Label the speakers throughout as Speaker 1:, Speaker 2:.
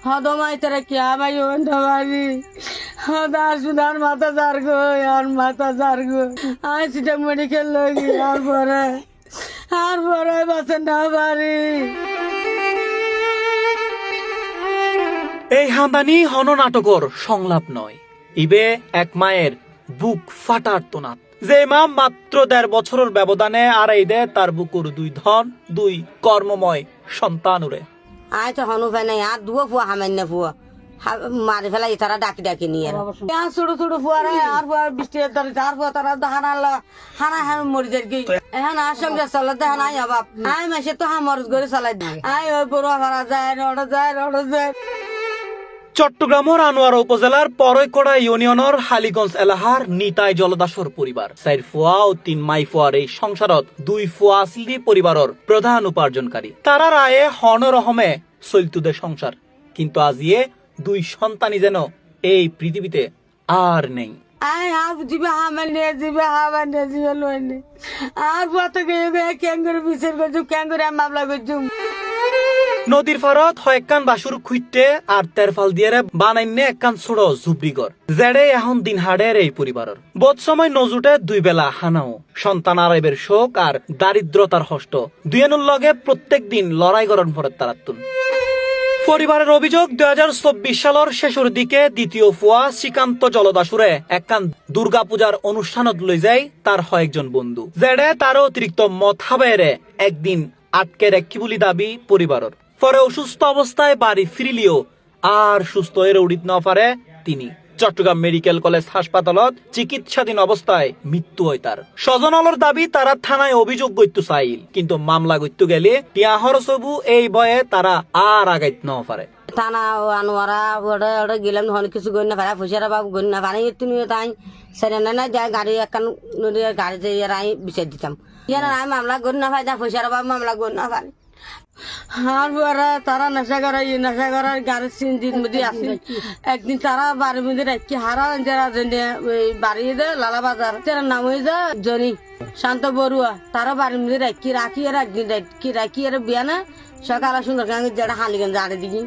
Speaker 1: হদমাই তারা কি আমাই ওন্ডাবারি হদার সুদার মাথা জারগো আর মাথা জারগো আই সিটা মেডিকেল লগি আর পরে বাসে না পারি।
Speaker 2: এই হাঁদানি হন নাটকর সংলাপ নয়, ইবে এক মায়ের বুক ফাটার তোনাত, যে মা মাত্র ১.৫ বছরের ব্যবধানে আড়াই দেয় তার বুকুর ২ ধন ২ কর্মময় সন্তান উরে।
Speaker 1: আয় তো হনু ভাই নাই আর দুয়ো ফুয়া হামান্য ফুয়া মারি ফেলাই তারা ডাকি ডাকি নিয়ে ছোট ছোট ফুয়ারা আর ফুয়ার বৃষ্টি আর ফুয়া তারা হানা হান মরি যাই এখন আর সঙ্গে চলে দেখান আই বাপ আই মাসে তো হামরজ করে চালাই আই ওই বড় ভাড়া যায় রড় যায়।
Speaker 2: চট্টগ্রামের আনোয়ারা উপজেলার পরৈকড়া ইউনিয়নের হালিগঞ্জ এলাহার নিতাই জলদাসর পরিবার ৪ ফুয়া ও ৩ মাই ফুয়ার এই সংসারত ২ ফুয়া আসলি পরিবারের প্রধান উপার্জনকারী। তারা রায়ে হনরহমে চলতুদে সংসার, কিন্তু আজিয়ে ২ সন্তানই যেন এই পৃথিবীতে আর নেই।
Speaker 1: আই হাফ জিবে হামানে জিবে লইনে আর পথে গিয়ে ক্যাঙ্গুর বিচার করছু ক্যাঙ্গুর মামলা করছু।
Speaker 2: নদীর ফারত হয় একখান বাসুর খুঁজতে আর তেরফাল দিয়ে বানাইনে একখান ছোট ঝুপড়িঘর, জেডে এখন দিন হাড়ের এই পরিবারের বোধ সময় নজুটে ২ বেলা হানাও সন্তান আরাইবের শোক আর দারিদ্রতার হষ্ট দুয়েনুর লগে প্রত্যেক দিন লড়াই গরণ পরে তারাতুন। পরিবারের অভিযোগ ২০২৪ সালের শেষের দিকে দ্বিতীয় ফুয়া শ্রীকান্ত জলদাসুরে একখান দুর্গা পূজার অনুষ্ঠানত লই যায় তার কয়েকজন বন্ধু, জেডে তার অতিরিক্ত মত হাবেরে একদিন আটকে রেখি বলি দাবি পরিবারের। পরে অসুস্থ অবস্থায় বাড়ি ফিরিলিও আর সুস্থ হয়ে উড়িত না পারে তিনি। চট্টগ্রাম মেডিকেল কলেজ হাসপাতালত চিকিৎসাধীন অবস্থায় মৃত্যু হয় তার। স্বজনলর দাবি তারা থানায় অভিযোগ করতে চাইল, কিন্তু মামলা করতে গেলে টিয়াহর সবু এই ভয়ে তারা আর আগাইত না পারে।
Speaker 1: থানা আনোয়ারা ওটা গেলাম হন কিছু গণ না পারে ফুসারা বাবু গণ না পারে তুমি তাই সেরে না যায় গাড়ি একখান নদীর গাড়িতে আই বিচার দিতাম ইয়ার আমি মামলা গণ না পাই যা ফুসারা বাবু মামলা গণ না পারে। আর বুয়ারা তারা নেশা করার গাড়ির সিনজির মধ্যে আসে একদিন তারা বাড়ির মধ্যে রাখি হারা যারা বাড়ি দে লালা বাজার তার নাম হয়ে যা জনি শান্ত বড়ুয়া তারা বাড়ির মধ্যে রাখি আর একদিন রাখি আর বিয়া না সকালে সুন্দর যেটা হালিগঞ্জ আড়ে দিকে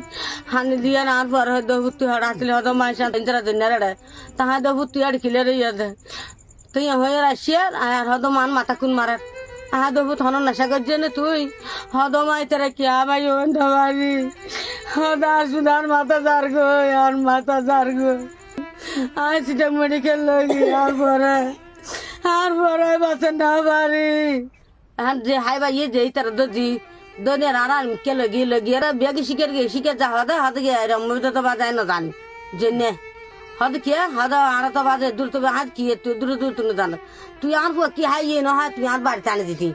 Speaker 1: হানি দিয়ে আর পরে হয়তো ভর্তি হড় আসলে হয়তো মাইসান রে তাহা তো ভর্তি হাড় খিলে রে তুই হয়ে আসিয়ে আর হয়তো মান মাথা কুন মারার আহা দেবু থন নেশা করছে না তুই হদমাই তারা কি আমাই ওন্ডাবারি হদার সুদার মাথা জারগো আর মাথা জারগো আই সিটা মেডিকেল লগি আর পরে বাসে না পারি এখন যে হাই বা ইয়ে যে তারা দোনে রানা কে লগি এরা বেগে শিখে যা হদে গিয়ে মমিতা তো বাজায় না জানি যে নে হদ কি হদ আর তো বাজে দূর তো হাত কি তুই দূর তুই জান তুই আর কি হাই ইয়ে না হয় তুই আর বাড়িতে আনে দিতি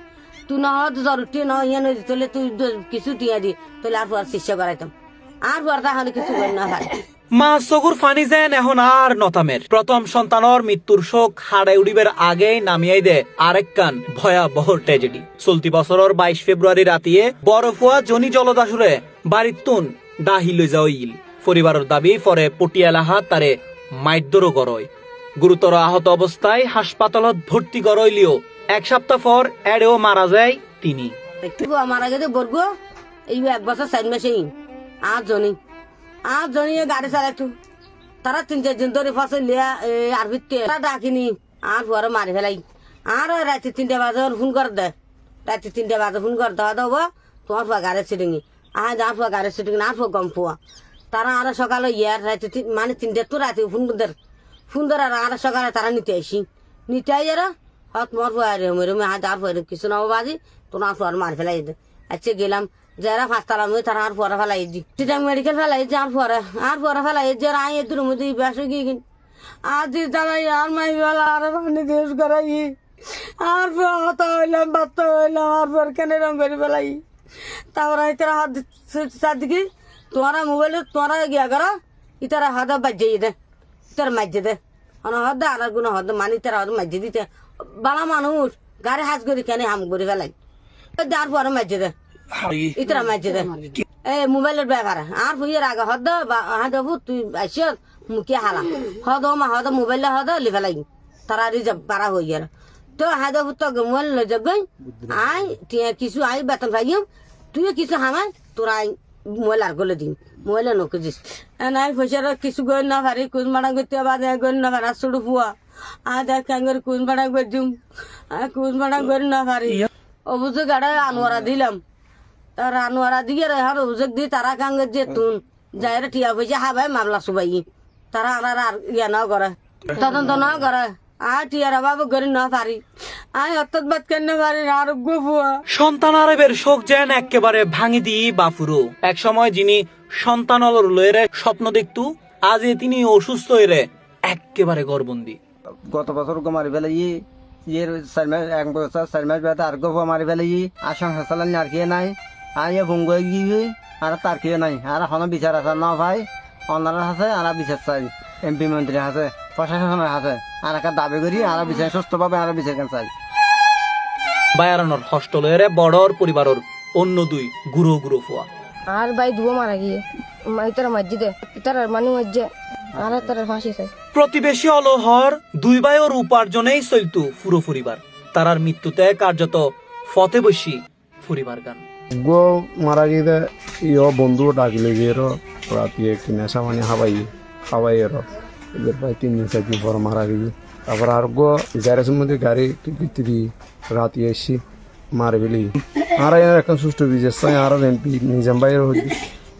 Speaker 1: তুই না হদ জরুরি না ইয়ে নই তোলে তুই কিছু টিয়া দি তোলে আর পর শিষ্য করাইতাম আর পর তাহলে কিছু করি না ভাই।
Speaker 2: মা চকুর ফানি যেন এখন আর নতামের। প্রথম সন্তানের মৃত্যুর শোক হাড়ে উড়িবের আগেই নামিয়াই দে আরেকখান ভয়াবহ ট্র্যাজেডি। চলতি বছরের ২২ ফেব্রুয়ারি রাতিয়ে বরফুয়া জনি জলদাসুরে বাড়ির তুন ডাহি লই যাও ইল। পরিবারের দাবি পরে পটিয়ালাহা তারে মাইদ্যরও গড়য়। গুরুতর আহত অবস্থায় হাসপাতালত ভর্তি গড়ইলিও ১ সপ্তাহ পর এড়েও মারা যায় তিনি।
Speaker 1: মারা গেছে বর্গ এই ১ বছর ৪ মাসেই আর জনি গাড়ি চালাইতো তারা ৩-৪ দিন ধরে ফসল লিয়া আর ভিত্তি ডাকিনি আর পরে মারি ফেলাই আর রাতে ৩টে বাজে ফোন করে দে রাতে ৩টে বাজে ফোন করে দেওয়া দেবো তোমার ফুয়া গাড়ি সিটিংই আর ফুয়া গাড়ি সিটিং আর ফুয়া গম ফুয়া তারা আর সকালে ইয়ার রাতে মানে ৩টে তো রাতে ফোন ধর আর সকালে তারা নিতে আই যারা তোমার ফুয়া রুমে আর ফুয়া কিছু না বাজি তোমার ফুয়ার মারি ফেলাই দে আচ্ছা গেলাম যারা ৫তলা মধ্যে তারা আর ফুয়ারা ফেলাই দি চিটাং মেডিকেল ফেলাই যে আর ফুয়ারা ফেলাই যে আই এর মধ্যে বেশ গিয়ে কিন আর যে তারাই আর মাই বেলা আর পানি দেশ করাই আর ফুয়া হতা হইলাম বাচ্চা হইলাম আর ফুয়ার কেন রং করে ফেলাই তারপরে তারা হাত চারদিকে তোমারা মোবাইলে তোমারা গিয়া করা ইতারা হাত বাজিয়ে দে ইতার মাঝে দে হদ আর গুণ হদ মানি তারা হদ মাঝে দিতে বালা মানুষ গাড়ি হাজ করে কেন হাম করে ফেলাই আর ফুয়ারা মাঝে দে ইতরা মাঝে দে এই মোবাইলের ব্যাপার আর ফুয়ের আগে হদ হাদ তুই আইস মুখে হালা হদ মোবাইলে হদ লিফেলাই তারা রিজার্ভ পারা হয়ে গেল তো হাদ তো মোবাইল লই যাই আই কিছু আই বেতন পাইম তুই কিছু হামাই তোরা মোবাইল আর গলে দিন মহিলা নকুজিস নাই পয়সার কিছু গই না পারি কুজ মারা করতে বাদে গই না পারা শুরু ফুয়া দেখ কাঙ্গের কুজ মারা করে দিম কুজ মারা করি না পারি অভিযোগ আড়া আনোয়ারা দিলাম তার আনোয়ারা দিয়ে রেহার অভিযোগ দিয়ে তারা কাঙ্গের যে তুন যাই টিয়া পয়সা হাবাই মামলা সুবাই তারা আর ইয়া না করে তদন্ত না করে টিয়ারা বাবু করি না পারি অর্থাৎ বাদ কেন পারি আর গুফুয়া
Speaker 2: সন্তান আরবের শোক যেন একেবারে ভাঙি দিই বাফুরো এক সময় যিনি সন্তান অলর লয়ের স্বপ্ন দেখতু আজ তিনি অসুস্থ হয়ে একেবারে গর্বন্দি
Speaker 3: গত বছর গো মারি ফেলে ইয়ের 1 বছর 4 মাস বেড়াতে আর গো মারি ফেলে আর সংসার চালানি আর খেয়ে নাই আর ইয়ে ভঙ্গ গিয়ে আর তার খেয়ে নাই আর এখনো বিচার আছে না ভাই অনার আছে আর বিচার চাই এমপি মন্ত্রী আছে প্রশাসনের আছে আর একটা দাবি করি আর বিচার সুস্থ পাবে আর বিচার কেন চাই
Speaker 2: বায়ারানোর হস্টেলের বড়র পরিবারের অন্য দুই গুরু গুরু ফুয়া
Speaker 4: আর ভাই দুও মারা গিয়ে তারা মসজিদে তার মানে মসজিদে আর তার ফাঁসি চাই
Speaker 2: প্রতিবেশী অলহর দুই ভাইয়ের উপার্জনেই চলতু পুরো পরিবার তারার মৃত্যুতে কার্যত ফতে বসি পরিবার গান
Speaker 5: গো মারা গিয়ে ইয় বন্ধু ডাকিলে গিয়ে রাতে একটি নেশা মানে হাবাই এদের প্রায় 3 দিন 4 দিন পর মারা গিয়ে তারপর আর গো গ্যারেজের মধ্যে গাড়ি ভিতরি রাতে এসি মারে ফেলি আর এখন সুষ্ঠ বিচার চাই আর এমপি নিজাম ভাইয়ের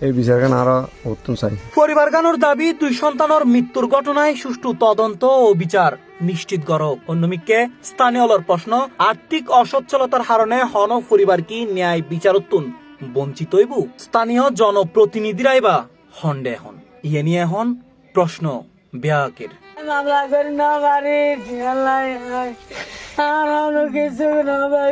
Speaker 5: এই বিচার কেন আরো উত্তম চাই
Speaker 2: পরিবার গানোর দাবি দুই সন্তানের মৃত্যুর ঘটনায় সুষ্ঠু তদন্ত ও বিচার নিশ্চিত করক অন্যমিককে স্থানীয় প্রশ্ন আর্থিক অসচ্ছলতার কারণে হন পরিবার কি ন্যায় বিচারতুন বঞ্চিত হইব স্থানীয় জনপ্রতিনিধিরাই বা হন্ডে হন ইয়ে নিয়ে হন প্রশ্ন ব্যাকের
Speaker 1: মামলা করি না পারি আর কিছু না পাই